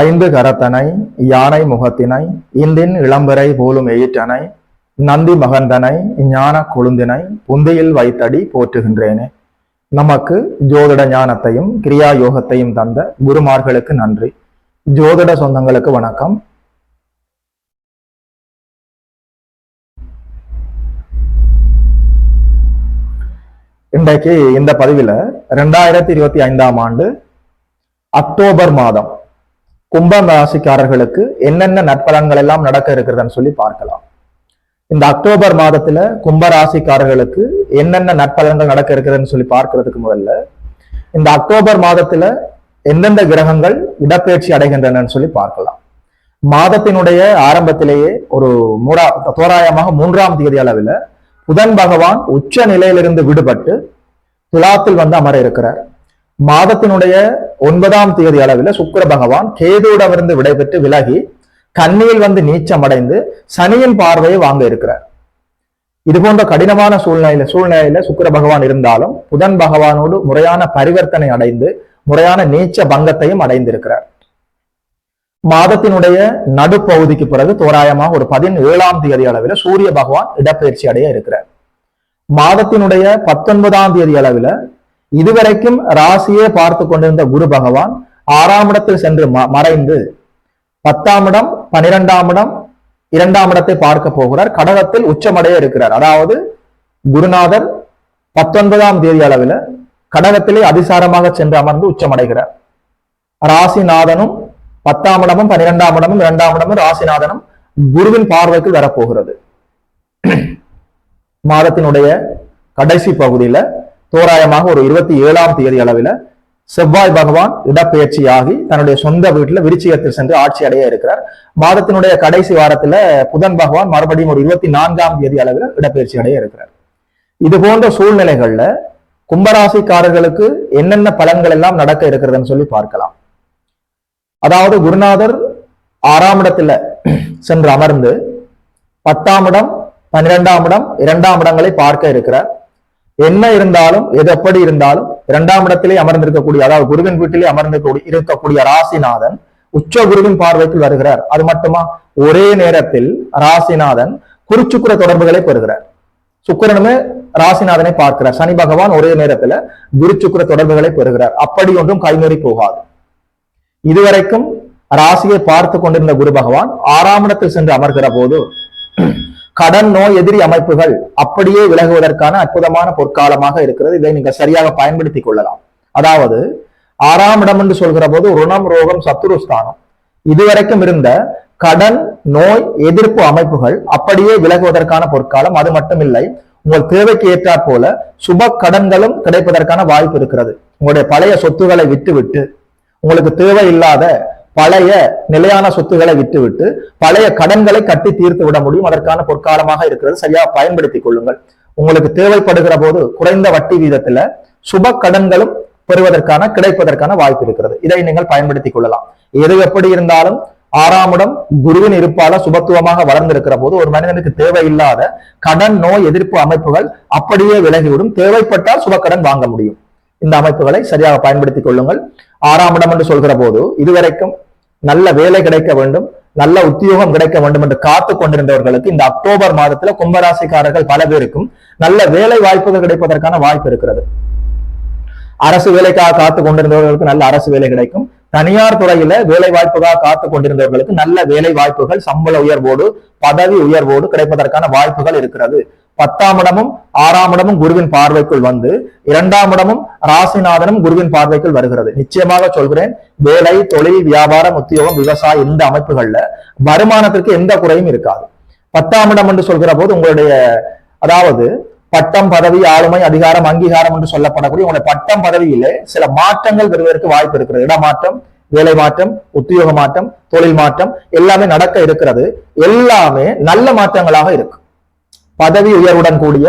ஐந்து கரத்தனை யானை முகத்தினை இந்தின் இளம்பரை போலும் எயிற்றனை நந்தி மகந்தனை ஞான கொழுந்தினை புந்தியில் வைத்தடி போற்றுகின்றேனே. நமக்கு ஜோதிட ஞானத்தையும் கிரியா யோகத்தையும் தந்த குருமார்களுக்கு நன்றி. ஜோதிட சொந்தங்களுக்கு வணக்கம். இன்றைக்கு இந்த பதிவுல 2025ஆம் ஆண்டு அக்டோபர் மாதம் கும்பம் ராசிக்காரர்களுக்கு என்னென்ன நற்பலன்கள் எல்லாம் நடக்க இருக்கிறதுன்னு சொல்லி பார்க்கலாம். இந்த அக்டோபர் மாதத்துல கும்ப ராசிக்காரர்களுக்கு என்னென்ன நற்பலன்கள் நடக்க இருக்கிறதுன்னு சொல்லி பார்க்கறதுக்கு முதல்ல இந்த அக்டோபர் மாதத்துல எந்தெந்த கிரகங்கள் இடப்பெயர்ச்சி அடைகின்றன சொல்லி பார்க்கலாம். மாதத்தினுடைய ஆரம்பத்திலேயே ஒரு தோராயமாக 3ஆம் தேதி அளவில் புதன் பகவான் உச்ச நிலையிலிருந்து விடுபட்டு துலாத்தில் வந்து அமர இருக்கிறார். மாதத்தினுடைய 9ஆம் தேதி அளவில் சுக்கிர பகவான் கேதுவிடமிருந்து விடைபெற்று விலகி கன்னியில் வந்து நீச்சம் அடைந்து சனியின் பார்வையை வாங்க இருக்கிறார். இது போன்ற கடினமான சூழ்நிலையில சுக்கிர பகவான் இருந்தாலும் புதன் பகவானோடு முறையான பரிவர்த்தனை அடைந்து முறையான நீச்ச பங்கத்தையும் அடைந்திருக்கிறார். மாதத்தினுடைய நடுப்பகுதிக்கு பிறகு தோராயமாக ஒரு 17ஆம் தேதி அளவில் சூரிய பகவான் இடப்பெயர்ச்சி அடைய இருக்கிறார். மாதத்தினுடைய 19ஆம் தேதி அளவில் இதுவரைக்கும் ராசியே பார்த்து கொண்டிருந்த குரு பகவான் 6ஆம் இடத்தில் சென்று மறைந்து 10ஆம் இடம் 12ஆம் இடம் 2ஆம் இடத்தை பார்க்க போகிறார். கடகத்தில் உச்சமடைய இருக்கிறார். அதாவது குருநாதர் 19ஆம் தேதி அளவில் கடகத்திலே அதிசாரமாக சென்று அமர்ந்து உச்சமடைகிறார். ராசிநாதனும் 10ஆம் இடமும் 12ஆம் இடமும் 2ஆம் இடமும் ராசிநாதனும் குருவின் பார்வைக்கு வரப்போகிறது. மாதத்தினுடைய கடைசி பகுதியில தோராயமாக ஒரு 27ஆம் தேதி அளவில் செவ்வாய் பகவான் இடப்பெயர்ச்சியாகி தன்னுடைய சொந்த வீட்டுல விருச்சிகத்தில் சென்று ஆட்சி அடைய இருக்கிறார். மாதத்தினுடைய கடைசி வாரத்துல புதன் பகவான் மறுபடியும் ஒரு 24ஆம் தேதி அளவில் இடப்பெயர்ச்சி அடைய இருக்கிறார். இது போன்ற சூழ்நிலைகள்ல கும்பராசிக்காரர்களுக்கு என்னென்ன பலன்கள் எல்லாம் நடக்க இருக்கிறதுன்னு சொல்லி பார்க்கலாம். அதாவது குருநாதர் 6ஆம் இடத்துல சென்று அமர்ந்து 10ஆம் இடம் 12ஆம் இடம் 2ஆம் இடங்களை பார்க்க இருக்கிறார். என்ன இருந்தாலும் எது எப்படி இருந்தாலும் 2ஆம் இடத்திலே அமர்ந்திருக்கக்கூடிய, அதாவது குருவின் வீட்டிலே இருக்கக்கூடிய ராசிநாதன் உச்ச குருவின் பார்வைக்கு வருகிறார். அது மட்டுமா, ஒரே நேரத்தில் ராசிநாதன் குருச்சுக்குர தொடர்புகளை பெறுகிறார். சுக்கிரனுமே ராசிநாதனை பார்க்கிறார். சனி பகவான் ஒரே நேரத்துல குருச்சுக்குர தொடர்புகளை பெறுகிறார். அப்படி ஒன்றும் கைமீறி போகாது. இதுவரைக்கும் ராசியை பார்த்து கொண்டிருந்த குரு பகவான் 6ஆம் இடத்தில் சென்று அமர்கிற போது கடன் நோய் எதிரி அமைப்புகள் அப்படியே விலகுவதற்கான அற்புதமான பொற்காலமாக இருக்கிறது. இதை நீங்க சரியாக பயன்படுத்திக் கொள்ளலாம். அதாவது 6ஆம் இடம் என்று சொல்கிற போது ருணம் ரோகம் சத்துருஸ்தானம், இதுவரைக்கும் இருந்த கடன் நோய் எதிர்ப்பு அமைப்புகள் அப்படியே விலகுவதற்கான பொற்காலம். அது மட்டுமில்லை, உங்கள் தேவைக்கு ஏற்றாற் போல சுப கடன்களும் கிடைப்பதற்கான வாய்ப்பு இருக்கிறது. உங்களுடைய பழைய சொத்துக்களை விட்டுவிட்டு உங்களுக்கு தேவையில்லாத பழைய நிலையான சொத்துக்களை விட்டுவிட்டு பழைய கடன்களை கட்டி தீர்த்து விட முடியும். அதற்கான பொற்காலமாக இருக்கிறது. சரியா பயன்படுத்திக் கொள்ளுங்கள். உங்களுக்கு தேவைப்படுகிற போது குறைந்த வட்டி வீதத்துல சுப கடன்களும் பெறுவதற்கான கிடைப்பதற்கான வாய்ப்பு இருக்கிறது. இதை நீங்கள் பயன்படுத்திக் கொள்ளலாம். எது எப்படி இருந்தாலும் 6ஆம் இடம் குருவின் இருப்பால சுபத்துவமாக வளர்ந்திருக்கிற போது ஒரு மனிதனுக்கு தேவையில்லாத கடன் நோய் எதிர்ப்பு அமைப்புகள் அப்படியே விலகிவிடும். தேவைப்பட்டால் சுபக்கடன் வாங்க முடியும். இந்த அமைப்புகளை சரியாக பயன்படுத்திக் கொள்ளுங்கள். 6ஆம் இடம் என்று சொல்கிற போது இதுவரைக்கும் நல்ல வேலை கிடைக்க வேண்டும், நல்ல உத்தியோகம் கிடைக்க வேண்டும் என்று காத்து கொண்டிருந்தவர்களுக்கு இந்த அக்டோபர் மாதத்துல கும்பராசிக்காரர்கள் பல பேருக்கும் நல்ல வேலை வாய்ப்புகள் கிடைப்பதற்கான வாய்ப்பு இருக்கிறது. அரசு வேலைக்காக காத்து கொண்டிருந்தவர்களுக்கு நல்ல அரசு வேலை கிடைக்கும். தனியார் துறையில வேலை வாய்ப்புக்காக காத்து கொண்டிருந்தவர்களுக்கு நல்ல வேலை வாய்ப்புகள், சம்பள உயர்வோடு பதவி உயர்வோடு கிடைப்பதற்கான வாய்ப்புகள் இருக்கிறது. 10ஆம் இடமும் 6ஆம் இடமும் குருவின் பார்வைக்குள் வந்து 2ஆம் இடமும் ராசிநாதனும் குருவின் பார்வைக்குள் வருகிறது. நிச்சயமாக சொல்கிறேன், வேலை, தொழில், வியாபாரம், உத்தியோகம், விவசாயம் இந்த அமைப்புகள்ல வருமானத்திற்கு எந்த குறையும் இருக்காது. 10ஆம் இடம் என்று சொல்கிற போது உங்களுடைய, அதாவது பட்டம், பதவி, ஆளுமை, அதிகாரம், அங்கீகாரம் என்று சொல்லப்படக்கூடிய உங்களுடைய பட்டம் பதவியிலே சில மாற்றங்கள் வருவதற்கு வாய்ப்பு இருக்கிறது. இடமாற்றம், வேலை மாற்றம், உத்தியோக மாற்றம், தொழில் மாற்றம் எல்லாமே நடக்க இருக்கிறது. எல்லாமே நல்ல மாற்றங்களாக இருக்கு. பதவி உயர்வுடன் கூடிய,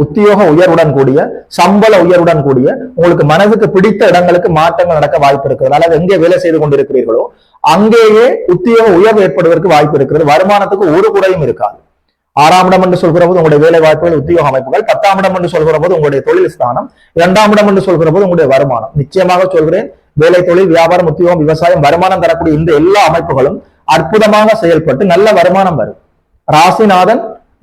உத்தியோக உயர்வுடன் கூடிய, சம்பள உயர்வுடன் கூடிய, உங்களுக்கு மனதுக்கு பிடித்த இடங்களுக்கு மாற்றங்கள் நடக்க வாய்ப்பு இருக்கிறது. அல்லது எங்கே வேலை செய்து கொண்டிருக்கிறீர்களோ அங்கேயே உத்தியோக உயர்வு ஏற்படுவதற்கு வாய்ப்பு இருக்கிறது. வருமானத்துக்கு ஒரு குறையும் இருக்காது. 6ஆம் இடம் என்று சொல்கிற போது உங்களுடைய வேலை வாய்ப்புகள், உத்தியோக அமைப்புகள், 10ஆம் இடம் என்று சொல்கிற போது உங்களுடைய தொழில் ஸ்தானம், 2ஆம் இடம் என்று சொல்கிற போது உங்களுடைய வருமானம். நிச்சயமாக சொல்கிறேன், வேலை, தொழில், வியாபாரம், உத்தியோகம், விவசாயம், வருமானம் தரக்கூடிய இந்த எல்லா அமைப்புகளும் அற்புதமாக செயல்பட்டு நல்ல வருமானம் வரும். ராசிநாதன்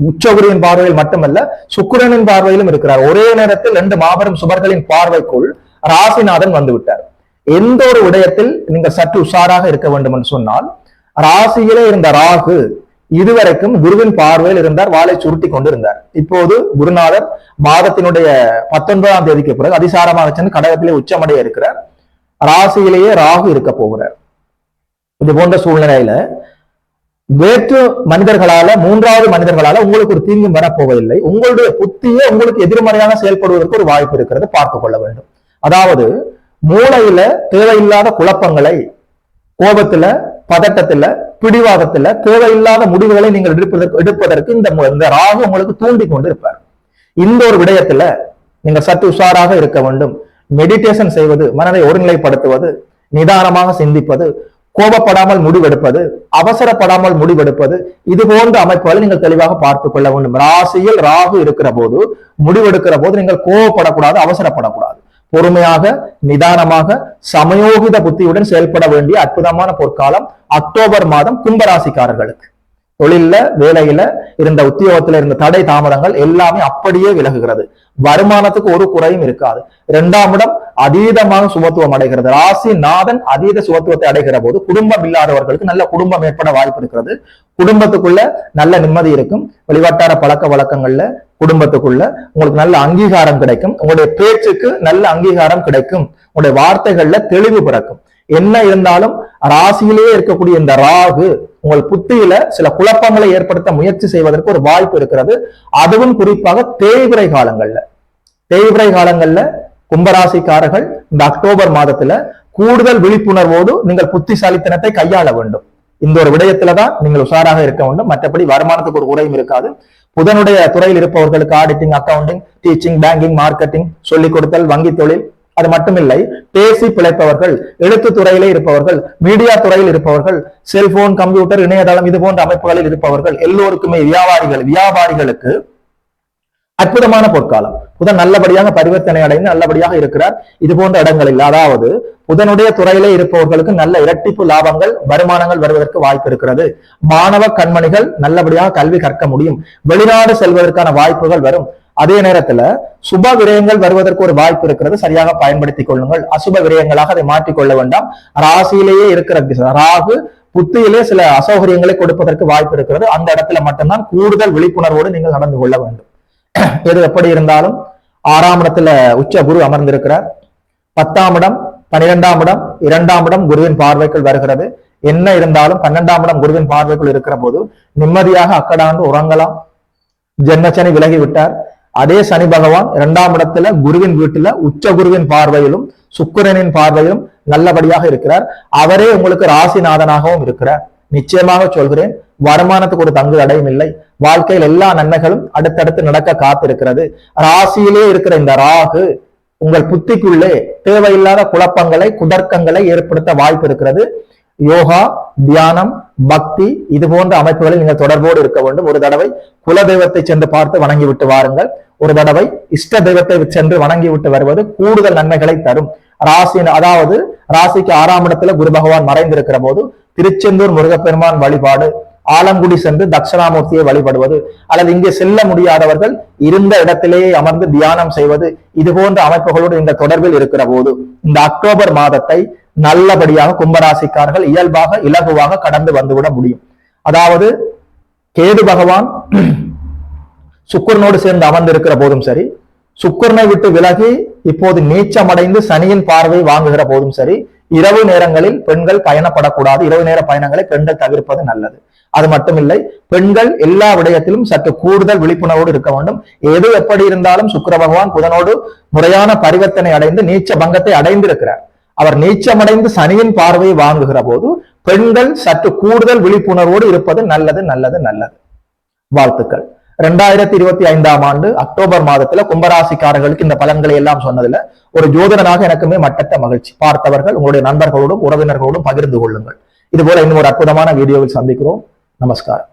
உச்சகுருவின் பார்வையில் மட்டுமல்ல சுக்கிரனின் பார்வையிலும் இருக்கிறார். ஒரே நேரத்தில் 2 மாபெரும் சுபர்களின் பார்வைக்குள் ராசிநாதன் வந்து விட்டார். எந்த ஒரு விடயத்தில் நீங்கள் சற்று உஷாராக இருக்க வேண்டும் என்று சொன்னால், ராசியிலே இருந்த ராகு இதுவரைக்கும் குருவின் பார்வையில் இருந்தார், வாளை சுருட்டி கொண்டிருந்தார். இப்போது குருநாதர் மாதத்தினுடைய 19ஆம் தேதிக்கு பிறகு அதிசாரமாக சென்று கடகத்திலே உச்சமடைய இருக்கிறார். ராசியிலேயே ராகு இருக்க போகிறார். இது போன்ற சூழ்நிலையில வேற்று மனிதர்களால, 3வது மனிதர்களால உங்களுக்கு ஒரு தீங்கும் வரப்போவதில்லை. உங்களுடைய புத்தியே உங்களுக்கு எதிர்மறையாக செயல்படுவதற்கு ஒரு வாய்ப்பு இருக்கிறது, பார்த்துக் கொள்ள வேண்டும். அதாவது மூளையில தேவையில்லாத குழப்பங்களை, கோபத்துல, பதட்டத்துல, பிடிவாதத்துல தேவையில்லாத முடிவுகளை நீங்கள் எடுப்பதற்கு இந்த ராகு உங்களுக்கு தூண்டி கொண்டு இருப்பார். இந்த ஒரு விடயத்துல நீங்க சற்று உஷாராக இருக்க வேண்டும். மெடிடேஷன் செய்வது, மனதை ஒருநிலைப்படுத்துவது, நிதானமாக சிந்திப்பது, கோபப்படாமல் முடிவெடுப்பது, அவசரப்படாமல் முடிவெடுப்பது, இது போன்ற அமைப்புகளை நீங்கள் தெளிவாக பார்த்துக் கொள்ள வேண்டும். ராசியில் ராகு இருக்கிற போது, முடிவெடுக்கிற போது நீங்கள் கோபப்படக்கூடாது, அவசரப்படக்கூடாது. பொறுமையாக, நிதானமாக, சமயோகித புத்தியுடன் செயல்பட வேண்டிய அற்புதமான பொற்காலம் அக்டோபர் மாதம் கும்பராசிக்காரர்களுக்கு. தொழில்ல, வேலையில இருந்த, உத்தியோகத்துல இருந்த தடை தாமதங்கள் எல்லாமே அப்படியே விலகுகிறது. வருமானத்துக்கு ஒரு குறையும் இருக்காது. 2ஆம் இடம் அதீதமாக சுபத்துவம் அடைகிறது. ராசி நாதன் அதீத சுபத்துவத்தை அடைகிற போது குடும்பம் இல்லாதவர்களுக்கு நல்ல குடும்பம் ஏற்பட வாய்ப்பு இருக்கிறது. குடும்பத்துக்குள்ள நல்ல நிம்மதி இருக்கும். வெளிவட்டார பழக்க வழக்கங்கள்ல, குடும்பத்துக்குள்ள உங்களுக்கு நல்ல அங்கீகாரம் கிடைக்கும். உங்களுடைய பேச்சுக்கு நல்ல அங்கீகாரம் கிடைக்கும். உங்களுடைய வார்த்தைகள்ல தெளிவு பிறக்கும். என்ன இருந்தாலும் ராசியிலேயே இருக்கக்கூடிய இந்த ராகு உங்கள் புத்தியில சில குழப்பங்களை ஏற்படுத்த முயற்சி செய்வதற்கு ஒரு வாய்ப்பு இருக்கிறது. அதுவும் குறிப்பாக தேய்பிறை காலங்கள்ல கும்பராசிக்காரர்கள் இந்த அக்டோபர் மாதத்துல கூடுதல் விழிப்புணர்வோடு நீங்கள் புத்திசாலித்தனத்தை கையாள வேண்டும். இந்த ஒரு விடயத்துலதான் நீங்கள் உஷாராக இருக்க வேண்டும். மற்றபடி வருமானத்துக்கு ஒரு குறையும் இருக்காது. புதனுடைய துறையில் இருப்பவர்களுக்கு auditing, accounting, teaching, banking, marketing, சொல்லிக் கொடுத்தல், வங்கி தொழில், அது மட்டுமில்லை பேசி பிழைப்பவர்கள், எழுத்து துறையிலே இருப்பவர்கள், மீடியா துறையில் இருப்பவர்கள், செல்போன், கம்ப்யூட்டர், இணையதளம் இது போன்ற அமைப்புகளில் இருப்பவர்கள் எல்லோருக்குமே, வியாபாரிகளுக்கு அற்புதமான பொற்காலம். புதன் நல்லபடியாக பரிவர்த்தனை அடைந்து நல்லபடியாக இருக்கிறார். இது போன்ற இடங்களில், அதாவது புதனுடைய துறையிலே இருப்பவர்களுக்கு நல்ல இரட்டிப்பு லாபங்கள், வருமானங்கள் வருவதற்கு வாய்ப்பு இருக்கிறது. மாணவ கண்மணிகள் நல்லபடியாக கல்வி கற்க முடியும். வெளிநாடு செல்வதற்கான வாய்ப்புகள் வரும். அதே நேரத்துல சுப விரயங்கள் வருவதற்கு ஒரு வாய்ப்பு இருக்கிறது. சரியாக பயன்படுத்திக் கொள்ளுங்கள். அசுப விரயங்களாக அதை மாற்றிக்கொள்ள வேண்டாம். ராசியிலேயே இருக்கிற ராகு புத்தியிலே சில அசௌகரியங்களை கொடுப்பதற்கு வாய்ப்பு இருக்கிறது. அந்த இடத்துல மட்டும்தான் கூடுதல் விழிப்புணர்வோடு நீங்கள் நடந்து கொள்ள வேண்டும். எது எப்படி இருந்தாலும் 6ஆம் இடத்துல உச்ச குரு அமர்ந்திருக்கிறார். 10ஆம் இடம், 12ஆம் இடம், 2ஆம் இடம் குருவின் பார்வைக்குள் வருகிறது. என்ன இருந்தாலும் 12ஆம் இடம் குருவின் பார்வைக்குள் இருக்கிற போது நிம்மதியாக அக்கடாண்டு உறங்கலாம். ஜென்மசனி விலகி விட்டார். அதே சனி பகவான் 2ஆம் இடத்துல குருவின் வீட்டுல உச்ச குருவின் பார்வையிலும் சுக்கிரனின் பார்வையிலும் நல்லபடியாக இருக்கிறார். அவரே உங்களுக்கு ராசிநாதனாகவும் இருக்கிறார். நிச்சயமாக சொல்கிறேன், வருமானத்துக்கு ஒரு தங்கு தடையும் இல்லை. வாழ்க்கையில் எல்லா நன்மைகளும் அடுத்தடுத்து நடக்க காத்திருக்கிறது. ராசியிலே இருக்கிற இந்த ராகு உங்கள் புத்திக்குள்ளே தேவையில்லாத குழப்பங்களை, குதர்க்கங்களை ஏற்படுத்த வாய்ப்பு இருக்கிறது. யோகா, தியானம், பக்தி இது போன்ற அமைப்புகளில் நீங்கள் தொடர்போடு இருக்க வேண்டும். ஒரு தடவை குல தெய்வத்தை சென்று பார்த்து வணங்கிவிட்டு வாருங்கள். ஒரு தடவை இஷ்ட தெய்வத்தை சென்று வணங்கிவிட்டு வருவது கூடுதல் நன்மைகளை தரும். அதாவது ராசிக்கு 6ஆம் இடத்துல குரு பகவான் மறைந்திருக்கிற போது திருச்செந்தூர் முருகப்பெருமான் வழிபாடு, ஆலங்குடி சென்று தட்சிணாமூர்த்தியை வழிபடுவது, அல்லது இங்கே செல்ல முடியாதவர்கள் இருந்த இடத்திலேயே அமர்ந்து தியானம் செய்வது, இது போன்ற அமைப்புகளோடு இந்த தொடர்பில் இருக்கிற போது இந்த அக்டோபர் மாதத்தை நல்லபடியாக கும்பராசிக்காரர்கள் இயல்பாக, இலகுவாக கடந்து வந்துவிட முடியும். அதாவது கேது பகவான் சுக்கிரனோடு சேர்ந்து அமர்ந்திருக்கிற போதும் சரி, சுக்கிரனை விட்டு விலகி இப்போது நீச்சமடைந்து சனியின் பார்வை வாங்குகிற போதும் சரி, இரவு நேரங்களில் பெண்கள் பயணப்படக்கூடாது. இரவு நேர பயணங்களை பெண்கள் தவிர்ப்பது நல்லது. அது மட்டுமில்லை, பெண்கள் எல்லா விடயத்திலும் சற்று கூடுதல் விழிப்புணர்வோடு இருக்க வேண்டும். எது எப்படி இருந்தாலும் சுக்கிர பகவான் புதனோடு முறையான பரிவர்த்தனை அடைந்து நீச்ச பங்கத்தை அடைந்திருக்கிறார். அவர் நீச்சமடைந்து சனியின் பார்வையை வாங்குகிற போது பெண்கள் சற்று கூடுதல் விழிப்புணர்வோடு இருப்பது நல்லது நல்லது நல்லது. வாழ்த்துக்கள். 2025ஆம் ஆண்டு அக்டோபர் மாதத்துல கும்பராசிக்காரர்களுக்கு இந்த பலன்களை எல்லாம் சொன்னதுல ஒரு ஜோதிடனாக எனக்குமே மட்டற்ற மகிழ்ச்சி. பார்த்தவர்கள் உங்களுடைய நண்பர்களோடும் உறவினர்களோடும் பகிர்ந்து கொள்ளுங்கள். இது போல இன்னும் ஒரு அற்புதமான வீடியோவில் சந்திக்கிறோம். நமஸ்காரம்.